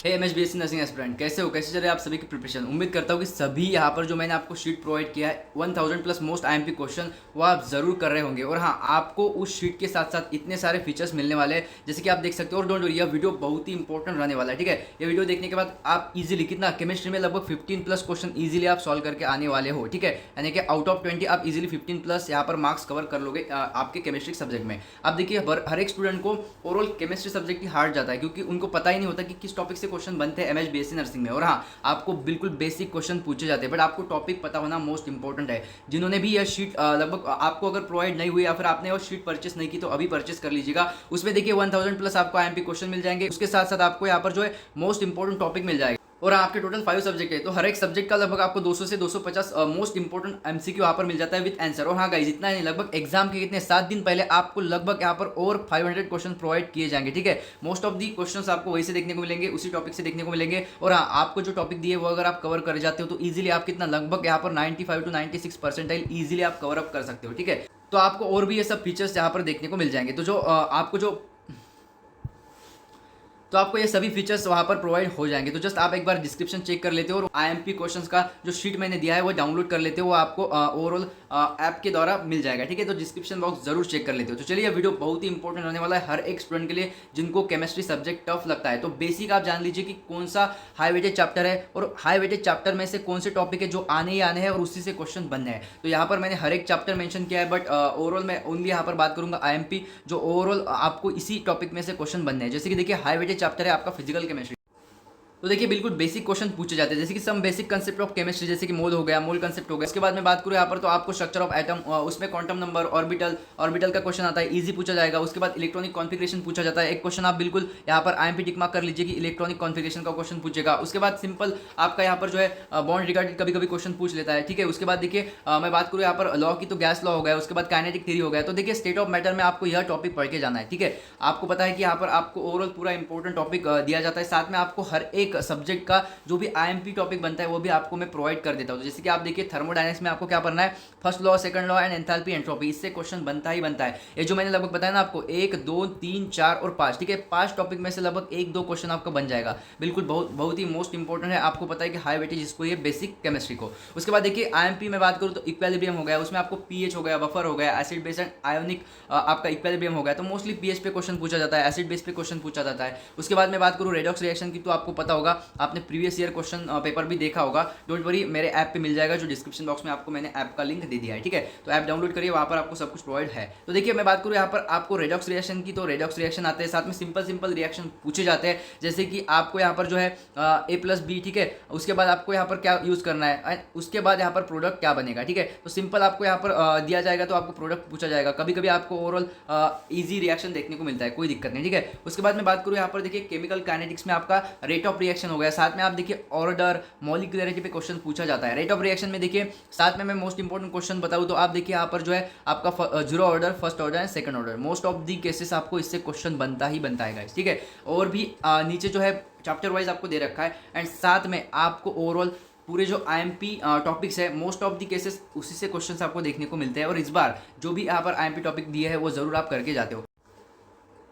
हे एमएचबीएससी nursing aspirant, कैसे हो, कैसे चल रहे हैं आप सभी की प्रिपरेशन। उम्मीद करता हूँ कि सभी यहाँ पर जो मैंने आपको शीट प्रोवाइड किया है 1000 प्लस मोस्ट आईएमपी क्वेश्चन वो आप जरूर कर रहे होंगे। और हाँ, आपको उस शीट के साथ साथ इतने सारे फीचर्स मिलने वाले हैं जैसे कि आप देख सकते हो। और डोंट वरी, यह वीडियो बहुत ही इंपॉर्टेंट रहने वाला है। ठीक है, ये वीडियो देखने के बाद आप इजीली कितना केमिस्ट्री में लगभग 15 प्लस क्वेश्चन इजीली आप सॉल्व करके आने वाले हो। ठीक है, यानी कि आउट ऑफ 20 आप इजीली 15 प्लस यहाँ पर मार्क्स कवर कर लोगे आपके केमिस्ट्री सब्जेक्ट में। आप देखिए, हर एक स्टूडेंट को ओवरऑल केमिस्ट्री सब्जेक्ट ही हार्ड जाता है क्योंकि उनको पता ही नहीं होता कि किस टॉपिक से क्वेश्चन बनते हैं एमएचबीएससी नर्सिंग में। और हाँ, आपको बिल्कुल बेसिक क्वेश्चन पूछे जाते हैं, बट आपको टॉपिक पता होना मोस्ट इंपॉर्टेंट है। जिन्होंने भी यह शीट लगभग आपको अगर प्रोवाइड नहीं हुई या फिर आपने वो शीट परचेस नहीं की तो अभी परचेस कर लीजिएगा। उसमें देखिए 1000 प्लस आपको आईएमपी क्वेश्चन मिल जाएंगे, उसके साथ साथ आपको यहाँ पर जो है मोस्ट इंपॉर्टेंट टॉपिक मिल जाएगा। और आपके टोटल 5 सब्जेक्ट है तो हर एक सब्जेक्ट का लगभग आपको 200 से 250 मोस्ट इंपॉर्टेंट एमसीक्यू यहाँ पर मिल जाता है विद आंसर। और हाँ गाइस, इतना नहीं, लगभग एग्जाम के कितने 7 दिन पहले आपको लगभग यहाँ पर और 500 क्वेश्चन प्रोवाइड किए जाएंगे। ठीक है, मोस्ट ऑफ दी क्वेश्चंस आपको वही से देखने को मिलेंगे, उसी टॉपिक से देखने को मिलेंगे। और हाँ, आपको जो टॉपिक दिए वो अगर आप कवर कर जाते हो तो ईजिली आप कितना लगभग यहाँ पर 95 to 96 परसेंटाइल ईजिली आप कवर अप कर सकते हो। ठीक है, तो आपको और भी ये सब फीचर्स यहाँ पर देखने को मिल जाएंगे। तो आपको ये सभी फीचर्स वहाँ पर प्रोवाइड हो जाएंगे। तो जस्ट आप एक बार डिस्क्रिप्शन चेक कर लेते हो और आईएमपी क्वेश्चंस का जो शीट मैंने दिया है वो डाउनलोड कर लेते हो, वो आपको ओवरऑल ऐप के द्वारा मिल जाएगा। ठीक है, तो डिस्क्रिप्शन बॉक्स जरूर चेक कर लेते हो। तो चलिए, वीडियो बहुत ही इंपॉर्टेंट रहने वाला है हर एक स्टूडेंट के लिए जिनको केमिस्ट्री सब्जेक्ट टफ लगता है। तो बेसिक आप जान लीजिए कि कौन सा हाई वेटेज चैप्टर है और हाई वेटेज चैप्टर में से कौन से टॉपिक है जो आने ही आने हैं और उसी से क्वेश्चन बनने हैं। तो यहाँ पर मैंने हर एक चैप्टर मेंशन किया है, बट ओवरऑल मैं ओनली यहाँ पर बात करूंगा आईएमपी जो ओवरऑल आपको इसी टॉपिक में से क्वेश्चन बनने हैं। जैसे कि देखिए, हाई वेटेज चैप्टर है आपका फिजिकल केमिस्ट्री। तो देखिए, बिल्कुल बेसिक क्वेश्चन पूछे जाते हैं जैसे कि some basic concept of chemistry, जैसे कि मोल हो गया, मोल कंसेप्ट हो गया। उसके बाद में बात करूँ यहाँ पर तो आपको स्ट्रक्चर ऑफ एटम, उसमें क्वांटम नंबर, ऑर्बिटल का क्वेश्चन आता है, इजी पूछा जाएगा। उसके बाद इलेक्ट्रॉनिक कॉन्फिगरेशन पूछा जाता है। एक क्वेश्चन आप बिल्कुल यहाँ पर आईएमपी टिक मार्क कर लीजिए कि इलेक्ट्रॉनिक कॉन्फिगरेशन का क्वेश्चन पूछेगा। उसके बाद सिंपल आपका यहाँ पर जो है बॉन्ड रिगार्डेड कभी कभी क्वेश्चन पूछ लेता है। ठीक है, उसके बाद देखिए मैं बात करूँ यहाँ पर लॉ की तो गैस लॉ हो गया, उसके बाद काइनेटिक थ्योरी हो गया। तो देखिए, स्टेट ऑफ मैटर में आपको यह टॉपिक पढ़ के जाना है। ठीक है, आपको पता है कि यहाँ पर आपको ओवरऑल पूरा इंपॉर्टेंट टॉपिक दिया जाता है, साथ में आपको हर एक सब्जेक्ट का जो भी आईएमपी टॉपिक बनता है वो भी आपको मैं प्रोवाइड कर देता हूं। तो जैसे कि आप देखिए, थर्मोडायनेमिक्स में आपको क्या पढ़ना है, first law, second law and enthalpy entropy, इससे क्वेश्चन बनता ही बनता है। ये जो मैंने लगभग बताया ना आपको 1 2 3 4 और 5, ठीक है, 5 टॉपिक में से लगभग 1-2 क्वेश्चन आपका बन जाएगा। बिल्कुल बहुत ही मोस्ट इंपॉर्टेंट है। आपको पता है कि हाई वेटेज इसको ये बेसिक केमिस्ट्री को। उसके बाद देखिए, आईएमपी में बात करूँ तो इक्विलिब्रियम हो गया, उसमें आपको पीएच हो गया, बफर हो गया, एसिड बेस एंड आयोनिक आपका इक्विलिब्रियम हो गया। तो मोस्टली पीएच पे क्वेश्चन पूछा जाता है, एसिड बेस पे क्वेश्चन पूछा जाता है। उसके बाद में बात करूँ रेडॉक्स रिएक्शन की, तो आपको पता होगा, आपने प्रीवियस ईयर क्वेश्चन पेपर भी देखा होगा। डोंट वरी, मेरे ऐप पे मिल जाएगा, जो डिस्क्रिप्शन बॉक्स में आपको मैंने ऐप का लिंक दे दिया है। ठीक है, तो ऐप डाउनलोड करिए, वहाँ पर आपको सब कुछ प्रोवाइड है। तो देखिए, मैं बात करूँ यहाँ पर आपको रेडॉक्स रिएक्शन की, तो रेडॉक्स रिएक्शन आते हैं, साथ में सिंपल रिएक्शन पूछे जाते हैं। जैसे कि आपको यहाँ पर जो है A+B, ठीक है, उसके बाद आपको यहाँ पर क्या यूज़ करना है, उसके बाद यहाँ पर प्रोडक्ट क्या बनेगा। ठीक है, तो सिंपल आपको यहाँ पर दिया जाएगा तो आपको प्रोडक्ट पूछा जाएगा। कभी कभी आपको ओवरऑल ईजी रिएक्शन देखने को मिलता है, कोई दिक्कत नहीं। ठीक है, उसके बाद मैं बात करूँ यहाँ पर देखिए, केमिकल काइनेटिक्स में आपका रेट ऑफ रिएक्शन हो गया, साथ में आप देखिए ऑर्डर, मॉलिक्यूलरिटी पे क्वेश्चन पूछा जाता है। रेट ऑफ रिएक्शन में देखिए, साथ में मैं मोस्ट इंपॉर्टेंट क्वेश्चन बताऊं तो आप देखिए यहाँ पर जो है आपका zero order, first order and second order, most of the cases आपको इससे क्वेश्चन बनता ही बनता है गाइस। ठीक है, और भी नीचे जो है चैप्टर वाइज आपको दे रखा है, एंड साथ में आपको ओवरऑल पूरे जो आईएमपी टॉपिक्स है मोस्ट ऑफ दी केसेस उसी से क्वेश्चंस आपको देखने को मिलते हैं। और इस बार जो भी यहाँ पर आईएमपी टॉपिक दिए है वो जरूर आप करके जाते हो।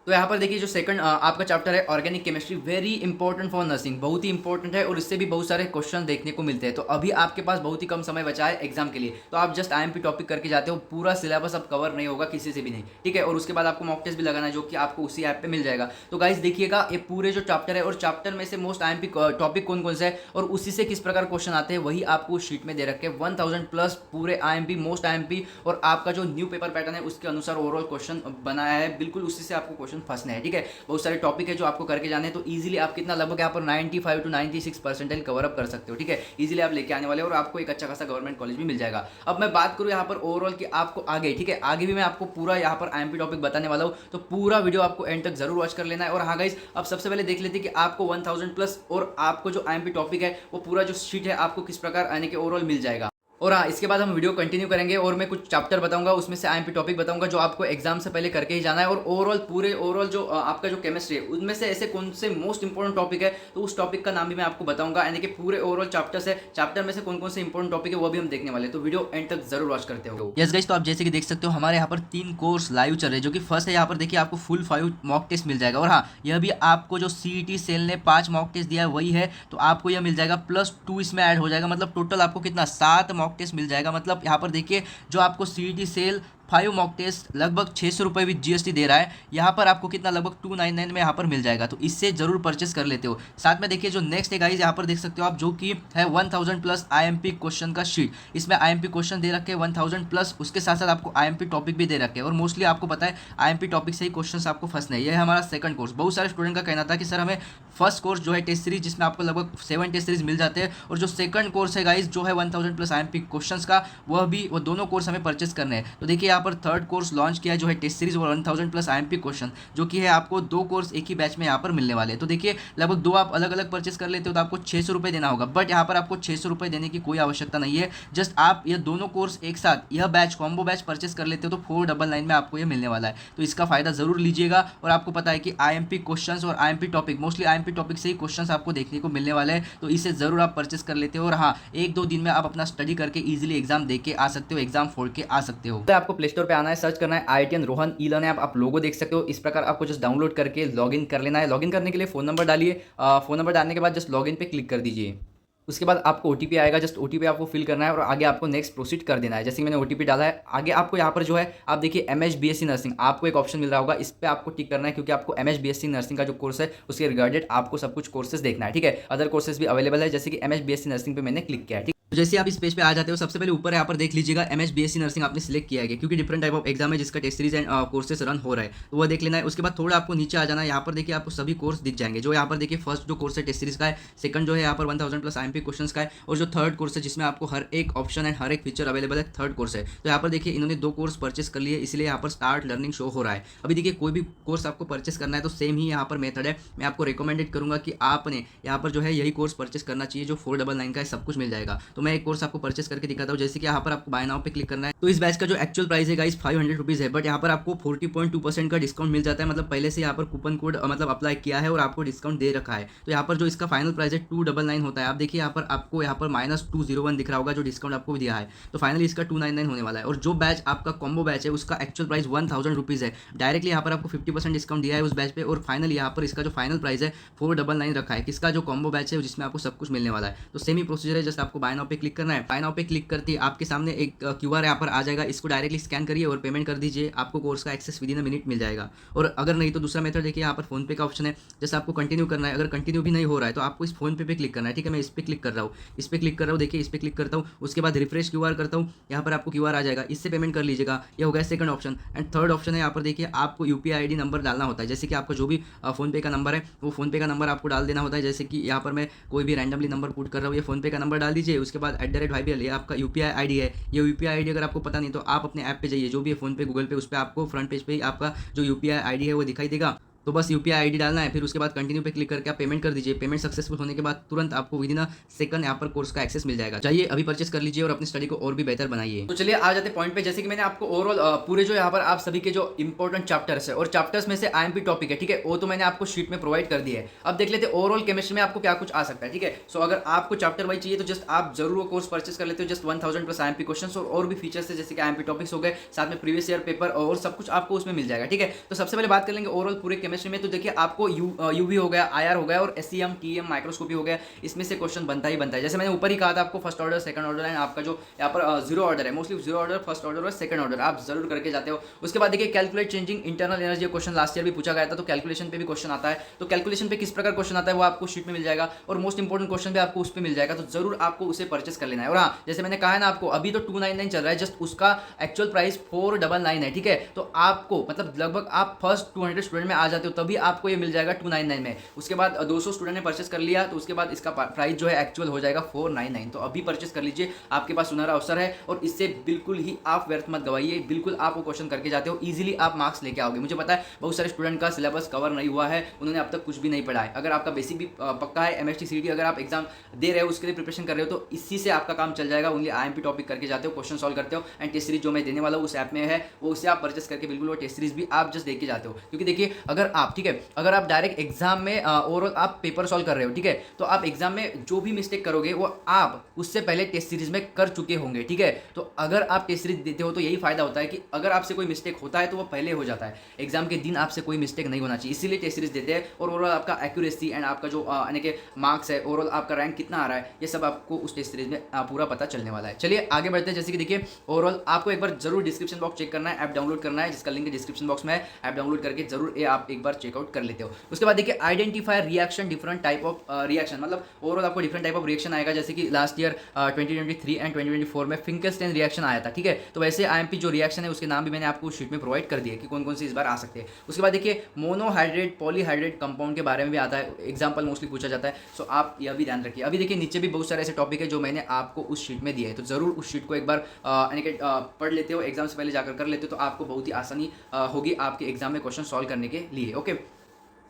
तो यहाँ पर देखिए, जो सेकंड आपका चैप्टर है organic chemistry, very important for nursing, बहुत ही इंपॉर्टेंट है और इससे भी बहुत सारे क्वेश्चन देखने को मिलते हैं। तो अभी आपके पास बहुत ही कम समय बचा है एग्जाम के लिए, तो आप जस्ट आईएमपी टॉपिक करके जाते हो, पूरा सिलेबस अब कवर नहीं होगा किसी से भी नहीं। ठीक है, और उसके बाद आपको मॉक टेस्ट भी लगाना है जो कि आपको उसी ऐप पे मिल जाएगा। तो गाइस देखिएगा, ये पूरे जो चैप्टर है और चैप्टर में से मोस्ट आईएमपी टॉपिक कौन कौन से है और उसी से किस प्रकार क्वेश्चन आते हैं वही आपको शीट में दे रखे 1000 प्लस पूरे आईएमपी, मोस्ट आईएमपी और आपका जो न्यू पेपर पैटर्न है उसके अनुसार ओवरऑल क्वेश्चन बनाया है। बिल्कुल उसी से आपको क्वेश्चन फंसने हैं। ठीक है, बहुत सारे टॉपिक है जो आपको करके जाने हैं, तो इजीली आप कितना लगभग यहाँ पर 95 to 96 परसेंटाइल कवर अप कर सकते हो। ठीक है, इजीली आप लेके आने वाले और आपको एक अच्छा खासा गवर्नमेंट कॉलेज भी मिल जाएगा। अब मैं बात करूँ यहाँ पर ओवरऑल कि आपको आगे, ठीक है, आगे भी मैं आपको पूरा यहाँ पर आईएमपी टॉपिक बताने वाला हूँ, तो पूरा वीडियो आपको एंड तक जरूर वॉच कर लेना है। और हाँ गाइस, अब सबसे पहले देख लेते हैं कि आपको 1000 प्लस और आपको जो आईएमपी टॉपिक है वो पूरा जो शीट है आपको किस प्रकार आने के ओवरऑल मिल जाएगा। और हाँ, इसके बाद हम वीडियो कंटिन्यू करेंगे और मैं कुछ चैप्टर बताऊंगा, उसमें से आईएमपी टॉपिक बताऊंगा जो आपको एग्जाम से पहले करके ही जाना है। और ओवरऑल जो आपका जो केमिस्ट्री है उनमें से ऐसे कौन से मोस्ट इंपॉर्टेंट टॉपिक है तो उस टॉपिक का नाम भी मैं आपको बताऊंगा, यानी कि पूरे ओवरऑल चैप्टर में से कौन कौन से इंपॉर्टेंट टॉपिक है वो भी हम देखने वाले हैं। तो वीडियो एंड तक जरूर वॉच करते हो। यस गाइस, तो आप जैसे कि देख सकते हो हमारे यहाँ पर 3 कोर्स लाइव चल रहे हैं, जो कि फर्स्ट है यहाँ पर देखिए आपको फुल 5 मॉक टेस्ट मिल जाएगा। और हाँ, यह भी आपको जो सीईटी सेल ने 5 मॉक टेस्ट दिया है वही है, तो आपको यह मिल जाएगा +2 इसमें ऐड हो जाएगा, मतलब टोटल आपको कितना 7 मॉक टेस्ट मिल जाएगा। मतलब यहाँ पर देखिए जो आपको सीईटी सेल 5 मॉक टेस्ट लगभग 600 रुपये विद जीएसटी दे रहा है, यहाँ पर आपको कितना लगभग 299 में यहाँ पर मिल जाएगा, तो इससे जरूर परचेस कर लेते हो। साथ में देखिए जो नेक्स्ट है गाइस, यहाँ पर देख सकते हो आप, जो कि है 1000+ आईएमपी क्वेश्चन का शीट। इसमें आईएमपी क्वेश्चन दे रखे हैं 1000+, उसके साथ साथ आपको आईएमपी टॉपिक भी दे रखे हैं। और मोस्टली आपको पता है आईएमपी टॉपिक से ही क्वेश्चन आपको फंसना है। यह है हमारा सेकंड कोर्स। बहुत सारे स्टूडेंट का कहना था कि सर हमें फर्स्ट कोर्स जो है टेस्ट सीरीज, जिसमें आपको लगभग 7 टेस्ट सीरीज मिल जाते हैं, और जो सेकंड कोर्स है गाइस जो है 1000+ आईएमपी क्वेश्चंस का, वो दोनों कोर्स हमें परचेस करने हैं। तो देखिए यहाँ पर थर्ड कोर्स लॉन्च किया है जो है टेस्ट सीरीज और 1000+ आईएमपी क्वेश्चन, जो कि है आपको 2 कोर्स एक ही बैच में यहाँ पर मिलने वाले हैं। तो देखिए लगभग 2 आप अलग अलग परचेस कर लेते हो तो आपको 600 रुपये देना होगा, बट यहाँ पर आपको 600 रुपये देने की कोई आवश्यकता नहीं है। जस्ट आप ये दोनों कोर्स एक साथ यह बैच कॉम्बो बैच परचेस कर लेते हो तो 499 में आपको ये मिलने वाला है। तो इसका फायदा जरूर लीजिएगा। और आपको पता है कि आईएमपी क्वेश्चंस और IMP topic, mostly IMP topic से ही क्वेश्चंस आपको देखने को मिलने वाले हैं, तो इसे जरूर आप परचेस कर लेते हो। और हाँ, 1-2 दिन में आप अपना स्टडी करके इजीली एग्जाम दे के आ सकते हो, एग्जाम फोड़ के आ सकते हो। तो आपको प्ले स्टोर पे आना है, सर्च करना है IITian रोहन ई-लर्न ऐप, आप लोगो देख सकते हो। इस प्रकार आपको जस्ट डाउनलोड करके लॉगिन कर लेना है। लॉगिन करने के लिए फ़ोन नंबर डालिए, फ़ोन नंबर डालने के बाद जस्ट लॉगिन पे क्लिक कर दीजिए। उसके बाद आपको ओटीपी आएगा, जस्ट ओटीपी आपको फिल करना है और आगे आपको नेक्स्ट प्रोसीड कर देना है। जैसे कि मैंने ओटीपी डाला है, आगे आपको यहाँ पर जो है आप देखिए MH BSc नर्सिंग आपको एक ऑप्शन मिल रहा होगा, इस पर आपको टिक करना है, क्योंकि आपको MH BSc नर्सिंग का जो कोर्स है उसके रिगार्डेड आपको सब कुछ कोर्सेज देखना है। ठीक है, अदर कोर्सेज भी अवेलेबल है, जैसे कि MH BSc नर्सिंग पे मैंने क्लिक किया है। तो जैसे आप इस पेज पे आ जाते हो, सबसे पहले ऊपर यहाँ पर देख लीजिएगा MH BSc नर्सिंग आपने सिलेक्ट किया है, क्योंकि डिफरेंट टाइप ऑफ एग्जाम है जिसका test series and courses run हो रहा है, तो वो देख लेना है। उसके बाद थोड़ा आपको नीचे आ जाना है, यहाँ पर देखिए आपको सभी कोर्स दिख जाएंगे। जो यहाँ पर देखिए फर्स्ट जो कोर्स है टेस्ट सीरीज का है, सेकंड जो है यहाँ पर 1000+ आईएमपी क्वेश्चंस का है, और जो थर्ड कोर्स है जिसमें आपको हर एक ऑप्शन एंड हर एक फीचर अवेलेबल है, थर्ड कोर्स है। तो यहाँ पर देखिए इन्होंने 2 कोर्स परचेस कर लिए, इसलिए यहाँ पर स्टार्ट लर्निंग शो हो रहा है। अभी देखिए कोई भी कोर्स आपको परचेस करना है तो सेम ही यहाँ पर मेथड है। मैं आपको रिकमेंडेड करूँगा कि आपने यहाँ पर जो है यही कोर्स परचेस करना चाहिए, जो 499 का है, सब कुछ मिल जाएगा। तो मैं एक कोर्स आपको परचेस करके दिखाता हूँ। जैसे कि यहाँ पर आपको बाय नाउ पे क्लिक करना है, तो इस बैच का जो एक्चुअल प्राइस है गाइस 500 रुपीज़ है, बट यहाँ पर आपको 40.2% का डिस्काउंट मिल जाता है। मतलब पहले से यहाँ पर कूपन कोड मतलब अप्लाई किया है और आपको डिस्काउंट दे रखा है। तो यहाँ पर जो इसका फाइनल प्राइस है 299 होता है। आप देखिए यहाँ पर आपको यहाँ पर -201 दिख रहा होगा, जो डिस्काउंट आपको दिया है, तो फाइनली इसका 299 होने वाला है। और जो बैच आपका कॉम्बो बैच है उसका एक्चुअल प्राइस 1000 रुपीज़ है। डायरेक्टली यहाँ पर आपको 50% डिस्काउंट दिया है उस बैच पे, और फाइनली यहाँ पर इसका जो फाइनल प्राइस है 499 रखा है। किसका? जो कॉम्बो बैच है जिसमें आपको सब कुछ मिलने वाला है। तो सेम ही प्रोसीजर है, जस्ट आपको बाय नाउ पे क्लिक करना है। बाय नाउ पे क्लिक करते ही आपके सामने एक QR यहाँ पर आ जाएगा, इसको डायरेक्टली स्कैन करिए और पेमेंट कर दीजिए। आपको कोर्स का एक्सेस विदिन अ मिनट मिल जाएगा। और अगर नहीं तो दूसरा मेथड देखिए, यहाँ पर फोन पे का ऑप्शन है, जैसे आपको कंटिन्यू करना है। अगर कंटिन्यू भी नहीं हो रहा है तो आपको इस फोन पे क्लिक करना है। ठीक है, मैं इस पर क्लिक कर रहा हूँ, इस पर क्लिक कर रहा हूँ, देखिए इस पर क्लिक करता हूँ, उसके बाद रिफ्रेश QR करता हूँ, यहाँ पर आपको QR आ जाएगा, इससे पेमेंट कर लीजिएगा। ये हो गया second option. And third option है, यहाँ पर देखिए आपको UPI ID नंबर डालना होता है। जैसे कि आपका जो भी फोन पे का नंबर है वो फोन पे का नंबर आपको डाल देना होता है। जैसे कि यहाँ पर मैं कोई भी रैंडमली नंबर पुट कर रहा हूँ, ये फोन पे का नंबर डाल दीजिए। उसके बाद @YBL ये आपका UPI ID है। ये UPI ID अगर आपको पता नहीं तो आप अपने ऐप पे जाइए, जो भी है फोन पे गूगल पे, उस पर आपको फ्रंट पेज पे ही आपका जो UPI ID है वो दिखाई देगा। तो बस UPI ID डालना है, फिर उसके बाद कंटिन्यू पे क्लिक करके आप पेमेंट कर दीजिए। पेमेंट सक्सेसफुल होने के बाद तुरंत आपको विदिन अ सेकंड यहाँ पर कोर्स का एक्सेस मिल जाएगा। चाहिए अभी परचेस कर लीजिए और अपनी स्टडी को और भी बेहतर बनाइए। तो चलिए आ जाते पॉइंट पे। जैसे कि मैंने आपको ओवरऑल पूरे जो यहाँ पर आप सभी के जो इंपॉर्टेंट चैप्टर्स है और चैप्टर्स में से IMP टॉपिक है, ठीक है, वो तो मैंने आपको शीट में प्रोवाइड कर दिया है। अब देख लेते ओवरऑल केमिस्ट्री में आपको क्या कुछ आ सकता है। ठीक है, सो अगर आपको चैप्टर वाइज चाहिए तो जस्ट आप जरूर वो कोर्स परचेस कर लेते हो। जस्ट 1000+ IMP क्वेश्चन और भी फीचर्स है, जैसे कि IMP टॉपिक्स हो गए, साथ में प्रीवियस ईयर पेपर और सब कुछ आपको उसमें मिल जाएगा। ठीक है, तो सबसे पहले बात कर लेंगे ओवरऑल पूरे केमिस्ट्री में। तो देखिए आपको UV हो गया, IR हो गया और SEM TM माइक्रोस्कोपी हो गया, इसमें से क्वेश्चन बनता ही बनता है। जैसे मैंने ऊपर ही कहा था आपको first order, second order and आपका जो यहाँ पर जीरो ऑर्डर है, mostly zero order, first order और सेकंड ऑर्डर आप जरूर करके जाते हो। उसके बाद देखिए calculate changing internal energy question last year भी पूछा गया था, तो कैलकुलेशन पे भी क्वेश्चन आता है। तो कैलकुलेशन पे किस प्रकार क्वेश्चन आता है वो आपको शीट में मिल जाएगा, और मोस्ट इंपॉर्टेंट क्वेश्चन भी आपको उस पर मिल जाएगा। तो जरूर आपको उसे परचेस कर लेना है। और हाँ, जैसे मैंने कहा है ना आपको, अभी तो 299 चल रहा है, जस्ट उसका एक्चुअल प्राइस 499 है। ठीक है, तो आपको मतलब लगभग आप फर्स्ट 200 स्टूडेंट में आ जाते जाते हो तभी आपको ये मिल जाएगा 299 में। उसके बाद 200 स्टूडेंट ने परचेस कर लिया तो उसके बाद इसका प्राइस जो है एक्चुअल हो जाएगा 499। तो अभी परचेस कर लीजिए, आपके पास सुनहरा अवसर है और इससे बिल्कुल ही आप व्यर्थ मत गवाइए। बिल्कुल आप वो क्वेश्चन करके जाते हो, इजीली आप मार्क्स लेके आओगे। मुझे पता है बहुत सारे स्टूडेंट का सिलेबस कवर नहीं हुआ है, उन्होंने अब तक कुछ भी नहीं पढ़ा है। अगर आपका बेसिक भी पक्का है, MST CT अगर आप एग्जाम दे रहे हो, उसके लिए प्रिपरेशन कर रहे हो, तो इसी से आपका काम चल जाएगा। ओनली IMP टॉपिक करके जाते हो, क्वेश्चन सॉल्व करते हो एंड टेस्ट सीरीज जो मैं देने वाला हूँ उस ऐप में है, वो उससे आप परचेस करके बिल्कुल वो टेस्ट सीरीज भी आप जस्ट देके जाते हो। क्योंकि देखिए अगर आप, ठीक है, अगर आप डायरेक्ट एग्जाम में ओवरऑल आप पेपर सॉल्व कर रहे हो, ठीक है, तो आप एग्जाम में जो भी मिस्टेक करोगे वो आप उससे पहले टेस्ट सीरीज में कर चुके होंगे, ठीक है। तो अगर आप टेस्ट सीरीज देते हो तो यही फायदा होता है कि अगर आपसे कोई मिस्टेक होता है तो वो पहले हो जाता है, एग्जाम के दिन आपसे कोई मिस्टेक नहीं होना चाहिए, इसीलिए टेस्ट सीरीज देते हैं। और ओवरऑल आपका एक्यूरेसी एंड आपका जो यानी कि मार्क्स है, ओवरऑल आपका रैंक कितना आ रहा है, ये सब आपको उस टेस्ट सीरीज में पूरा पता चलने वाला है। चलिए आगे बढ़ते हैं। जैसे कि देखिए ओवरऑल आपको एक बार जरूर डिस्क्रिप्शन बॉक्स चेक करना है, ऐप डाउनलोड करना है, जिसका लिंक डिस्क्रिप्शन बॉक्स में है। ऐप डाउनलोड करके जरूर ये आप एक बार चेकआउट कर लेते हो। उसके बाद देखिए identify reaction, different type of reaction, मतलब ओवरऑल आपको डिफरेंट टाइप ऑफ रिएक्शन आएगा। जैसे कि लास्ट ईयर 2023 एंड 2024 में फिंकलस्टीन रिएक्शन आया था, ठीक है। तो वैसे IMP जो रिएक्शन है उसके नाम भी मैंने आपको शीट में प्रोवाइड कर दिए कि कौन कौन से इस बार आ सकते हैं। उसके बाद देखिए मोनोहाइड्रेट पॉलीहाइड्रेट कंपाउंड के बारे में भी आता है, एग्जाम्पल मोस्टली पूछा जाता है, सो आप यह भी ध्यान रखिए। अभी देखिए नीचे भी बहुत सारे ऐसे टॉपिक है जो मैंने आपको उस शीट में दिए है, तो जरूर उस शीट को एक बार यानी कि पढ़ लेते हो, एग्जाम से पहले जाकर कर लेते हो, तो आपको बहुत ही आसानी होगी आपके एग्जाम में क्वेश्चन सॉल्व करने के लिए। ओके,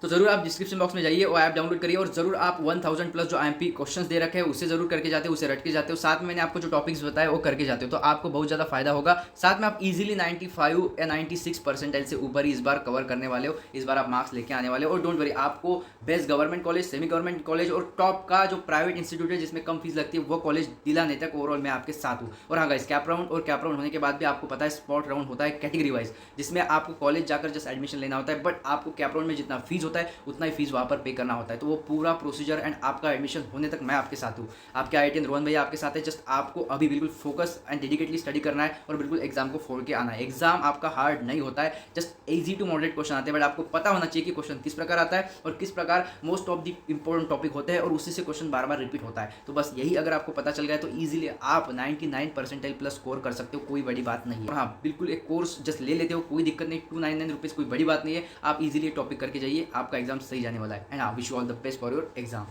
तो जरूर आप डिस्क्रिप्शन बॉक्स में जाइए और ऐप डाउनलोड करिए और जरूर आप 1000 प्लस जो IMP क्वेश्चंस दे रखे हैं उससे जरूर करके जाते हो, उसे रट के जाते हो। साथ में मैंने आपको जो टॉपिक्स बताए वो करके जाते हो, तो आपको बहुत ज़्यादा फायदा होगा। साथ में आप इजीली 95 या 96 परसेंटाइल से ऊपर ही इस बार कवर करने वाले हो, इस बार आप मार्क्स लेके आने वाले हो। और डोंट वरी, आपको best government college, semi government college और टॉप का जो प्राइवेट इंस्टीट्यूट है जिसमें कम फीस लगती है वो कॉलेज दिलाने तक ओवरऑल मैं आपके साथ हूँ। और हाँ गाइस, कैप राउंड होने के बाद भी आपको पता है स्पॉट राउंड होता है कैटेगरी वाइज, जिसमें आपको कॉलेज जाकर जस्ट एडमिशन लेना होता है, बट आपको कैप राउंड में जितना फीस होता है उतना ही फीस वहाँ पर पे करना होता है। तो वो पूरा प्रोसीजर एंड आपका एडमिशन होने तक मैं आपके साथ हूँ। आपके IITian रोहन भैया आपके साथ है। जस्ट आपको अभी बिल्कुल फोकस एंड डेडिकेटली स्टडी करना है और बिल्कुल एग्जाम को फोड़ के आना है। एग्जाम आपका हार्ड नहीं होता है, just easy to moderate question आते हैं, बट आपको पता होना चाहिए कि क्वेश्चन किस प्रकार आता है और किस प्रकार most of the important topic होते हैं और उसी से क्वेश्चन बार बार रिपीट होता है। तो बस यही अगर आपको पता चल गया तो ईजिली आप 99 परसेंटाइल प्लस स्कोर कर सकते हो, कोई बड़ी बात नहीं है। हाँ बिल्कुल, एक कोर्स जस्ट ले लेते हो, कोई दिक्कत नहीं, 299 रुपीज़ कोई बड़ी बात नहीं है। आप इजीली टॉपिक करके जाइए, आपका एग्जाम सही जाने वाला है। And wish you all the best for your exam.